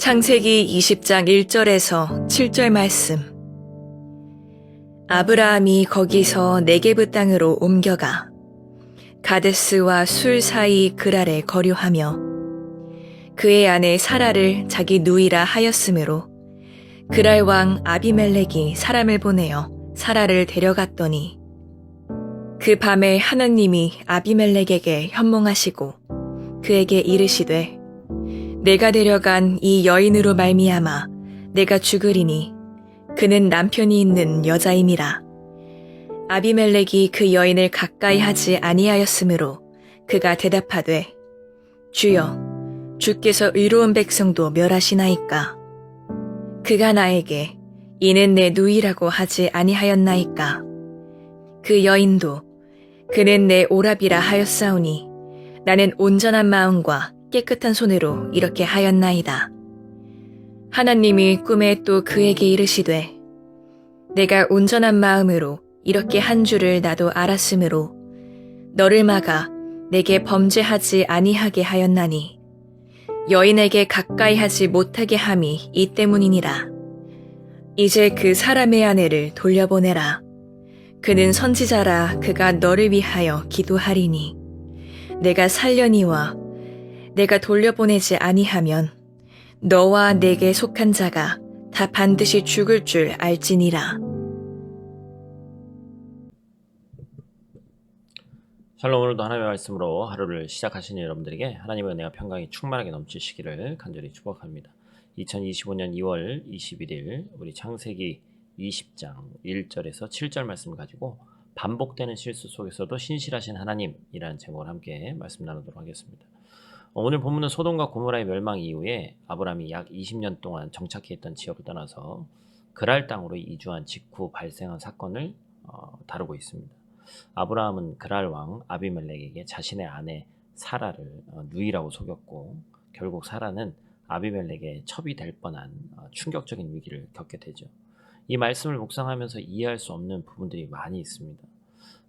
창세기 20장 1절에서 7절 말씀. 아브라함이 거기서 네게브 땅으로 옮겨가 가데스와 술 사이 그랄에 거류하며 그의 아내 사라를 자기 누이라 하였으므로 그랄 왕 아비멜렉이 사람을 보내어 사라를 데려갔더니 그 밤에 하나님이 아비멜렉에게 현몽하시고 그에게 이르시되 내가 데려간 이 여인으로 말미암아 내가 죽으리니 그는 남편이 있는 여자임이라. 아비멜렉이 그 여인을 가까이 하지 아니하였으므로 그가 대답하되 주여 주께서 의로운 백성도 멸하시나이까. 그가 나에게 이는 내 누이라고 하지 아니하였나이까. 그 여인도 그는 내 오라비라 하였사오니 나는 온전한 마음과 깨끗한 손으로 이렇게 하였나이다. 하나님이 꿈에 또 그에게 이르시되 내가 온전한 마음으로 이렇게 한 줄을 나도 알았으므로 너를 막아 내게 범죄하지 아니하게 하였나니 여인에게 가까이 하지 못하게 함이 이 때문이니라. 이제 그 사람의 아내를 돌려보내라. 그는 선지자라 그가 너를 위하여 기도하리니 내가 살려니와 내가 돌려보내지 아니하면 너와 내게 속한 자가 다 반드시 죽을 줄 알지니라. 샬롬. 오늘도 하나님의 말씀으로 하루를 시작하시는 여러분들에게 하나님의 은혜와 평강이 충만하게 넘치시기를 간절히 축복합니다. 2025년 2월 21일 우리 창세기 20장 1절에서 7절 말씀을 가지고 반복되는 실수 속에서도 신실하신 하나님이라는 제목을 함께 말씀 나누도록 하겠습니다. 오늘 본문은 소돔과 고모라의 멸망 이후에 아브라함이 약 20년 동안 정착해 있던 지역을 떠나서 그랄 땅으로 이주한 직후 발생한 사건을 다루고 있습니다. 아브라함은 그랄 왕 아비멜렉에게 자신의 아내 사라를 누이라고 속였고 결국 사라는 아비멜렉의 첩이 될 뻔한 충격적인 위기를 겪게 되죠. 이 말씀을 묵상하면서 이해할 수 없는 부분들이 많이 있습니다.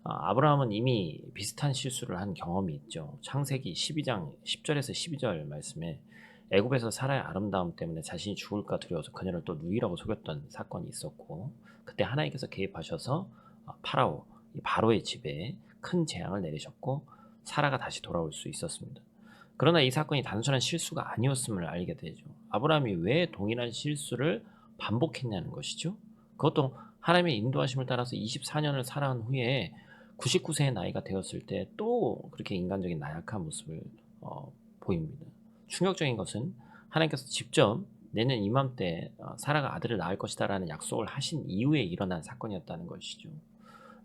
아브라함은 이미 비슷한 실수를 한 경험이 있죠. 창세기 12장 10절에서 12절 말씀에 애굽에서 사라의 아름다움 때문에 자신이 죽을까 두려워서 그녀를 또 누이라고 속였던 사건이 있었고 그때 하나님께서 개입하셔서 파라오, 바로의 집에 큰 재앙을 내리셨고 사라가 다시 돌아올 수 있었습니다. 그러나 이 사건이 단순한 실수가 아니었음을 알게 되죠. 아브라함이 왜 동일한 실수를 반복했냐는 것이죠. 그것도 하나님의 인도하심을 따라서 24년을 살아온 후에 99세의 나이가 되었을 때 또 그렇게 인간적인 나약한 모습을 보입니다. 충격적인 것은 하나님께서 직접 내년 이맘때 사라가 아들을 낳을 것이다 라는 약속을 하신 이후에 일어난 사건이었다는 것이죠.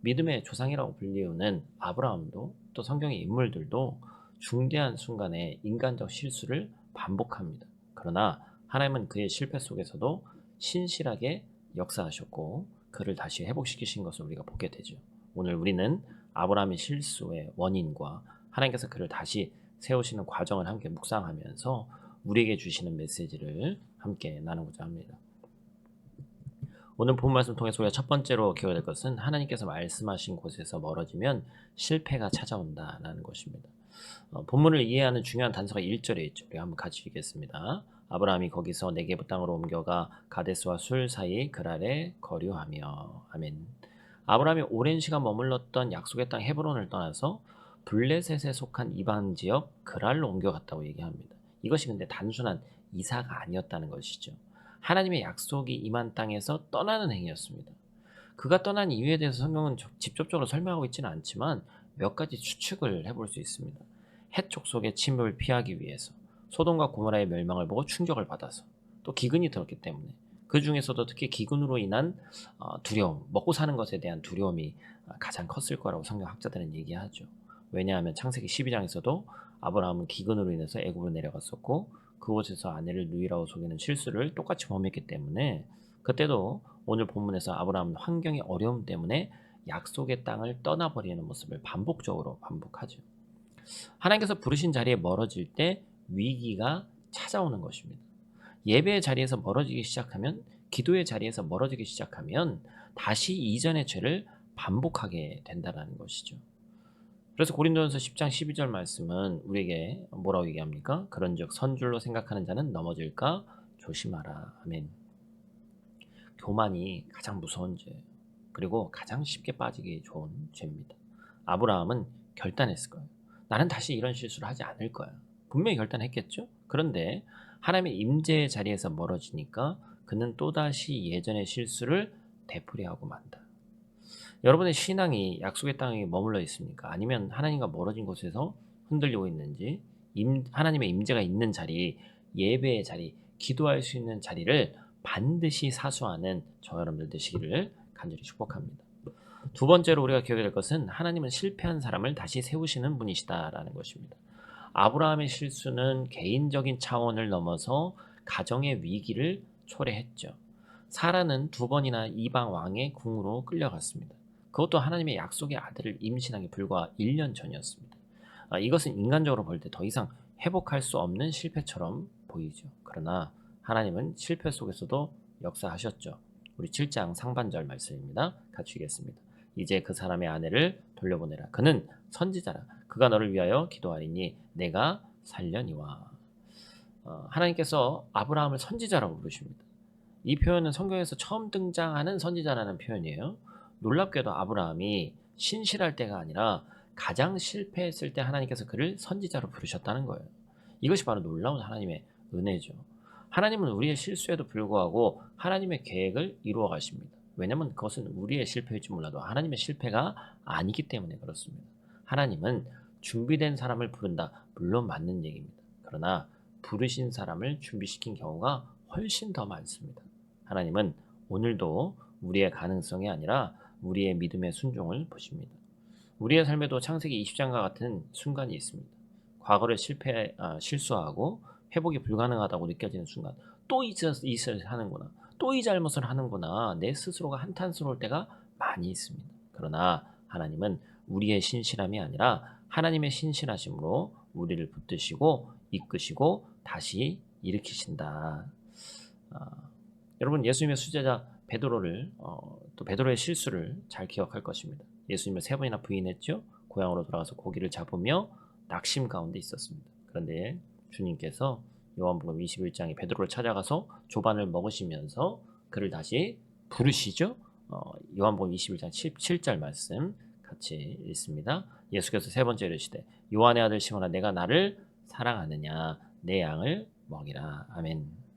믿음의 조상이라고 불리우는 아브라함도 또 성경의 인물들도 중대한 순간에 인간적 실수를 반복합니다. 그러나 하나님은 그의 실패 속에서도 신실하게 역사하셨고 그를 다시 회복시키신 것을 우리가 보게 되죠. 오늘 우리는 아브라함의 실수의 원인과 하나님께서 그를 다시 세우시는 과정을 함께 묵상하면서 우리에게 주시는 메시지를 함께 나누고자 합니다. 오늘 본 말씀 통해서 우리가 첫 번째로 기억해야 될 것은 하나님께서 말씀하신 곳에서 멀어지면 실패가 찾아온다라는 것입니다. 본문을 이해하는 중요한 단서가 1절에 있죠. 우리가 한번 같이 읽겠습니다. 아브라함이 거기서 네게브 땅으로 옮겨가 가데스와 술 사이 그랄에 거류하며. 아멘. 아브라함이 오랜 시간 머물렀던 약속의 땅 헤브론을 떠나서 블레셋에 속한 이방 지역 그랄로 옮겨갔다고 얘기합니다. 이것이 근데 단순한 이사가 아니었다는 것이죠. 하나님의 약속이 임한 땅에서 떠나는 행위였습니다. 그가 떠난 이유에 대해서 성경은 직접적으로 설명하고 있지는 않지만 몇 가지 추측을 해볼 수 있습니다. 헷 족속의 침입을 피하기 위해서, 소돔과 고모라의 멸망을 보고 충격을 받아서, 또 기근이 들었기 때문에, 그 중에서도 특히 기근으로 인한 두려움, 먹고 사는 것에 대한 두려움이 가장 컸을 거라고 성경 학자들은 얘기하죠. 왜냐하면 창세기 12장에서도 아브라함은 기근으로 인해서 애굽으로 내려갔었고 그곳에서 아내를 누이라고 속이는 실수를 똑같이 범했기 때문에 그때도 오늘 본문에서 아브라함은 환경의 어려움 때문에 약속의 땅을 떠나버리는 모습을 반복적으로 반복하죠. 하나님께서 부르신 자리에 멀어질 때 위기가 찾아오는 것입니다. 예배의 자리에서 멀어지기 시작하면, 기도의 자리에서 멀어지기 시작하면 다시 이전의 죄를 반복하게 된다는 것이죠. 그래서 고린도전서 10장 12절 말씀은 우리에게 뭐라고 얘기합니까? 그런즉 선줄로 생각하는 자는 넘어질까 조심하라. 아멘. 교만이 가장 무서운 죄예요. 그리고 가장 쉽게 빠지기 좋은 죄입니다. 아브라함은 결단했을 거예요. 나는 다시 이런 실수를 하지 않을 거야. 분명히 결단했겠죠? 그런데 하나님의 임재의 자리에서 멀어지니까 그는 또다시 예전의 실수를 되풀이하고 만다. 여러분의 신앙이 약속의 땅에 머물러 있습니까? 아니면 하나님과 멀어진 곳에서 흔들리고 있는지, 하나님의 임재가 있는 자리, 예배의 자리, 기도할 수 있는 자리를 반드시 사수하는 저 여러분들 되시기를 간절히 축복합니다. 두 번째로 우리가 기억해야 될 것은 하나님은 실패한 사람을 다시 세우시는 분이시다라는 것입니다. 아브라함의 실수는 개인적인 차원을 넘어서 가정의 위기를 초래했죠. 사라는 두 번이나 이방 왕의 궁으로 끌려갔습니다. 그것도 하나님의 약속의 아들을 임신하기 불과 1년 전이었습니다. 이것은 인간적으로 볼 때 더 이상 회복할 수 없는 실패처럼 보이죠. 그러나 하나님은 실패 속에서도 역사하셨죠. 우리 7장 상반절 말씀입니다. 같이 읽겠습니다. 이제 그 사람의 아내를 돌려보내라. 그는 선지자라. 그가 너를 위하여 기도하리니 내가 살려니와. 하나님께서 아브라함을 선지자라고 부르십니다. 이 표현은 성경에서 처음 등장하는 선지자라는 표현이에요. 놀랍게도 아브라함이 신실할 때가 아니라 가장 실패했을 때 하나님께서 그를 선지자로 부르셨다는 거예요. 이것이 바로 놀라운 하나님의 은혜죠. 하나님은 우리의 실수에도 불구하고 하나님의 계획을 이루어 가십니다. 왜냐하면 그것은 우리의 실패일지 몰라도 하나님의 실패가 아니기 때문에 그렇습니다. 하나님은 준비된 사람을 부른다. 물론 맞는 얘기입니다. 그러나 부르신 사람을 준비시킨 경우가 훨씬 더 많습니다. 하나님은 오늘도 우리의 가능성이 아니라 우리의 믿음의 순종을 보십니다. 우리의 삶에도 창세기 20장과 같은 순간이 있습니다. 과거를 실수하고 회복이 불가능하다고 느껴지는 순간, 또 이 짓을 하는구나, 또 이 잘못을 하는구나, 내 스스로가 한탄스러울 때가 많이 있습니다. 그러나 하나님은 우리의 신실함이 아니라 하나님의 신실하심으로 우리를 붙드시고 이끄시고 다시 일으키신다. 여러분, 예수님의 수제자 베드로를 또 베드로의 실수를 잘 기억할 것입니다. 예수님을 3번이나 부인했죠. 고향으로 돌아가서 고기를 잡으며 낙심 가운데 있었습니다. 그런데 주님께서 요한복음 21장에 베드로를 찾아가서 조반을 먹으시면서 그를 다시 부르시죠. 요한복음 21장 17절 말씀 같이 읽습니다. 예수께서 3번째 이르시되 요한의 아들 시몬아 내가 나를 사랑하느냐 내 양을 먹이라. 아멘.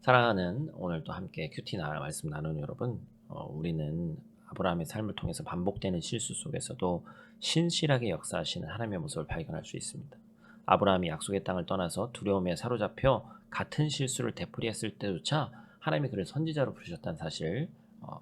사랑하는 오늘 또 함께 큐티 말씀 나누는 여러분, 우리는 아브라함의 삶을 통해서 반복되는 실수 속에서도 신실하게 역사하시는 하나님의 모습을 발견할 수 있습니다. 아브라함이 약속의 땅을 떠나서 두려움에 사로잡혀 같은 실수를 되풀이했을 때조차 하나님이 그를 선지자로 부르셨다는 사실을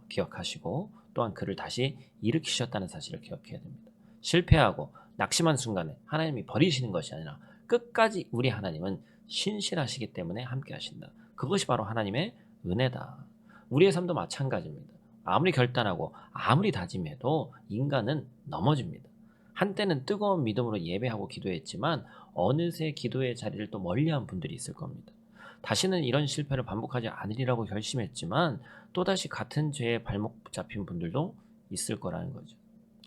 기억하시고 또한 그를 다시 일으키셨다는 사실을 기억해야 됩니다. 실패하고 낙심한 순간에 하나님이 버리시는 것이 아니라 끝까지 우리 하나님은 신실하시기 때문에 함께 하신다. 그것이 바로 하나님의 은혜다. 우리의 삶도 마찬가지입니다. 아무리 결단하고 아무리 다짐해도 인간은 넘어집니다. 한때는 뜨거운 믿음으로 예배하고 기도했지만 어느새 기도의 자리를 또 멀리한 분들이 있을 겁니다. 다시는 이런 실패를 반복하지 않으리라고 결심했지만 또다시 같은 죄에 발목 잡힌 분들도 있을 거라는 거죠.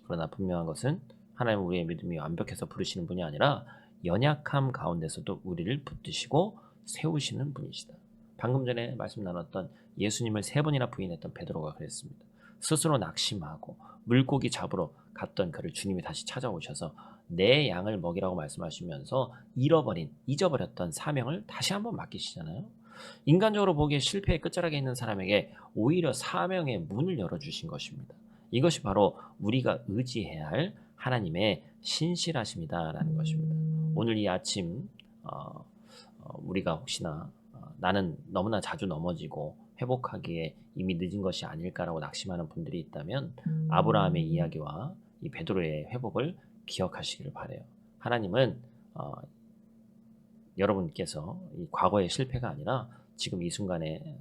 그러나 분명한 것은 하나님은 우리의 믿음이 완벽해서 부르시는 분이 아니라 연약함 가운데서도 우리를 붙드시고 세우시는 분이시다. 방금 전에 말씀 나눴던 예수님을 3번이나 부인했던 베드로가 그랬습니다. 스스로 낙심하고 물고기 잡으러 갔던 그를 주님이 다시 찾아오셔서 내 양을 먹이라고 말씀하시면서 잊어버렸던 사명을 다시 한번 맡기시잖아요. 인간적으로 보기에 실패의 끝자락에 있는 사람에게 오히려 사명의 문을 열어주신 것입니다. 이것이 바로 우리가 의지해야 할 하나님의 신실하심이다라는 것입니다. 오늘 이 아침 우리가 혹시나 나는 너무나 자주 넘어지고 회복하기에 이미 늦은 것이 아닐까라고 낙심하는 분들이 있다면 아브라함의 이야기와 이 베드로의 회복을 기억하시기를 바라요. 하나님은 여러분께서 이 과거의 실패가 아니라 지금 이 순간에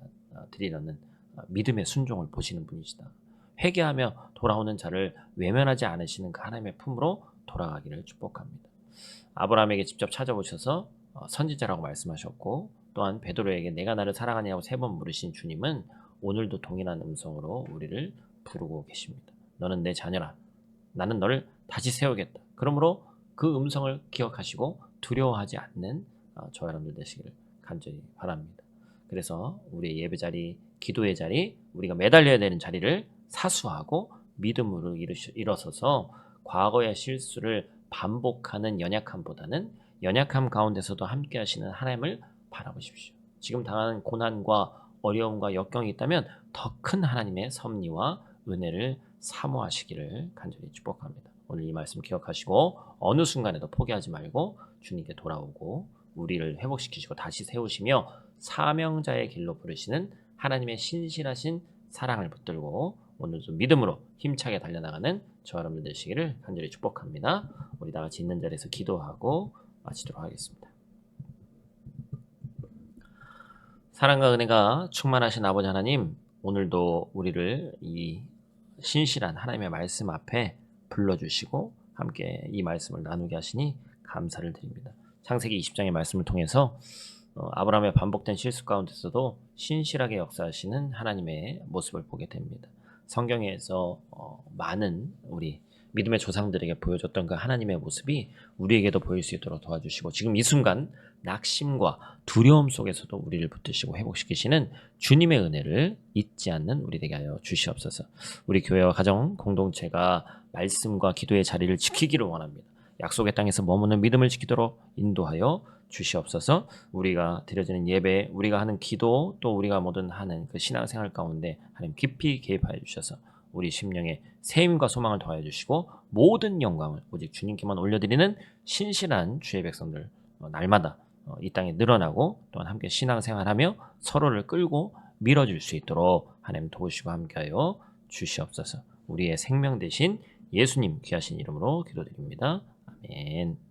드리려는 믿음의 순종을 보시는 분이시다. 회개하며 돌아오는 자를 외면하지 않으시는 그 하나님의 품으로 돌아가기를 축복합니다. 아브라함에게 직접 찾아오셔서 선지자라고 말씀하셨고 또한 베드로에게 내가 나를 사랑하냐고 3번 물으신 주님은 오늘도 동일한 음성으로 우리를 부르고 계십니다. 너는 내 자녀라. 나는 너를 다시 세우겠다. 그러므로 그 음성을 기억하시고 두려워하지 않는 저 여러분들 되시기를 간절히 바랍니다. 그래서 우리의 예배 자리, 기도의 자리, 우리가 매달려야 되는 자리를 사수하고 믿음으로 일어서서 과거의 실수를 반복하는 연약함보다는 연약함 가운데서도 함께 하시는 하나님을 바라보십시오. 지금 당하는 고난과 어려움과 역경이 있다면 더 큰 하나님의 섭리와 은혜를 사모하시기를 간절히 축복합니다. 오늘 이 말씀 기억하시고 어느 순간에도 포기하지 말고 주님께 돌아오고 우리를 회복시키시고 다시 세우시며 사명자의 길로 부르시는 하나님의 신실하신 사랑을 붙들고 오늘도 믿음으로 힘차게 달려나가는 저와 여러분들 되시기를 간절히 축복합니다. 우리 다 같이 있는 자리에서 기도하고 마치도록 하겠습니다. 사랑과 은혜가 충만하신 아버지 하나님, 오늘도 우리를 이 신실한 하나님의 말씀 앞에 불러주시고 함께 이 말씀을 나누게 하시니 감사를 드립니다. 창세기 20장의 말씀을 통해서 아브라함의 반복된 실수 가운데서도 신실하게 역사하시는 하나님의 모습을 보게 됩니다. 성경에서 많은 우리 믿음의 조상들에게 보여줬던 그 하나님의 모습이 우리에게도 보일 수 있도록 도와주시고 지금 이 순간 낙심과 두려움 속에서도 우리를 붙드시고 회복시키시는 주님의 은혜를 잊지 않는 우리 되게 하여 주시옵소서. 우리 교회와 가정 공동체가 말씀과 기도의 자리를 지키기를 원합니다. 약속의 땅에서 머무는 믿음을 지키도록 인도하여 주시옵소서. 우리가 드려지는 예배, 우리가 하는 기도, 또 우리가 뭐든 하는 그 신앙생활 가운데 하나님 깊이 개입하여 주셔서 우리 심령에 새 힘과 소망을 더하여 주시고 모든 영광을 오직 주님께만 올려드리는 신실한 주의 백성들 날마다 이 땅에 늘어나고 또한 함께 신앙생활하며 서로를 끌고 밀어줄 수 있도록 하나님 도우시고 함께하여 주시옵소서. 우리의 생명 되신 예수님 귀하신 이름으로 기도드립니다. 아멘.